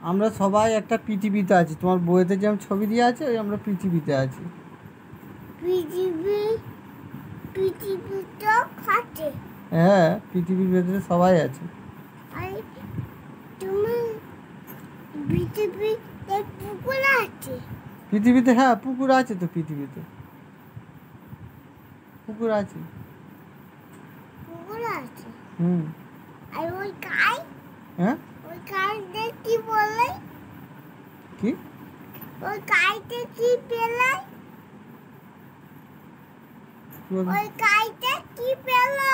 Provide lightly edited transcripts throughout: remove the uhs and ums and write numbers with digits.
আমরা সবাই একটা পৃথিবীতে আছি। তোমার বইতে যেমন ছবি দিয়ে আছে, ওই আমরা পৃথিবীতে আছি। পৃথিবী পৃথিবীটা খাচ্ছে। হ্যাঁ, পৃথিবীর ভেতরে সবাই আছে। আর তুমি পৃথিবীতে পুকুর আছে। পৃথিবীতে, হ্যাঁ, পুকুর আছে তো। পৃথিবীতে পুকুর আছে। পুকুর আছে। হুম। আর ওই কাই, হ্যাঁ, ওই কাইতে কি বলে? কি? ওই কাইতে কি পেলে? ওই কাইতে কি পেলো?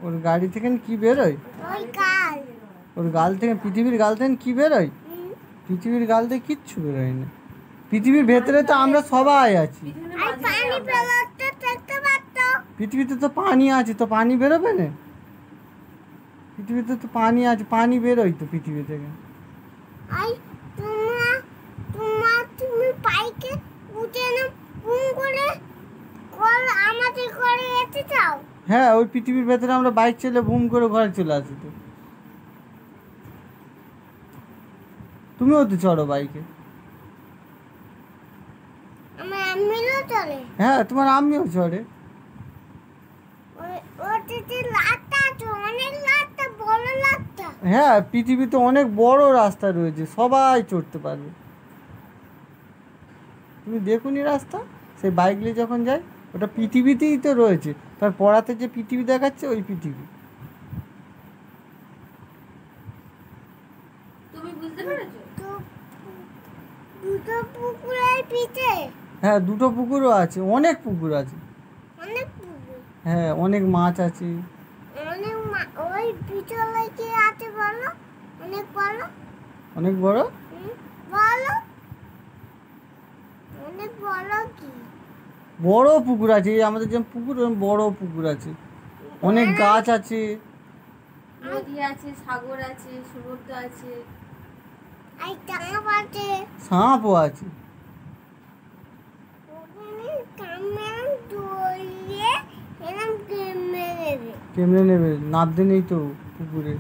ওর গাড়ি থেকে কি বেরোয়? ওই কাল। ওর গাল থেকে, পৃথিবীর গাল থেকে কি বেরোয়? হুম। পৃথিবীর গাল থেকে কিচ্ছু বেরোয় না। পৃথিবীর ভেতরে তো আমরা সবাই আছি। আর পানি পেলোতে দেখতে পাচ্ছ? পৃথিবীতে তো পানি আছে, তো পানি বেরোবে না? পৃথিবীতে তো পানি আছে, পানি বেরোয় তো পৃথিবী থেকে। আর তুমি পাইকে উঠে না বুম করে কল আমাদের ঘরে এসে যাও। হ্যাঁ, ওই পৃথিবীর ভেতরে আমরা বাইক চালিয়ে বুম করে ঘরে চলে আসি তো। তুমিও তো চড়ো বাইকে। আমার আম্মিও চলে। হ্যাঁ, তোমার আম্মিও চড়ে। ওতে যে লাটটা আছে, অনেক লাটটা, বড় লাটটা। হ্যাঁ, পৃথিবীতে অনেক বড় রাস্তা রয়েছে, সবাই চড়তে পারবে। তুমি দেখুনি রাস্তা? সেই বাইক নিয়ে যখন যাই, ওটা পৃথিবীতেই তো রয়েছে। তার পড়াতে যে পৃথিবী দেখাচ্ছে, ওই পৃথিবী। তুমি বুঝতে পেরেছো? তো দুটো পুকুরের পিঠে হ্যাঁ, দুটো পুকুরও আছে, অনেক পুকুর আছে। অনেক পুকুর, হ্যাঁ, অনেক মাছ আছে। অনেক ওই পিছলে কি আছে বলো? অনেক বড়। অনেক বড়। বলো, অনেক বড় কি? বড় পুকুর আছে, এই আমাদের যেমন পুকুর, ওরকম বড় পুকুর আছে। অনেক গাছ আছে। নদী আছে, সাগর আছে, সমুদ্র আছে। আর টাঙা আছে। সাপও আছে। ওখানে কামড় ধরিয়ে এরকম কেমনে নেবে। কেমনে নেবে? নাবতে নেই তো পুকুরে।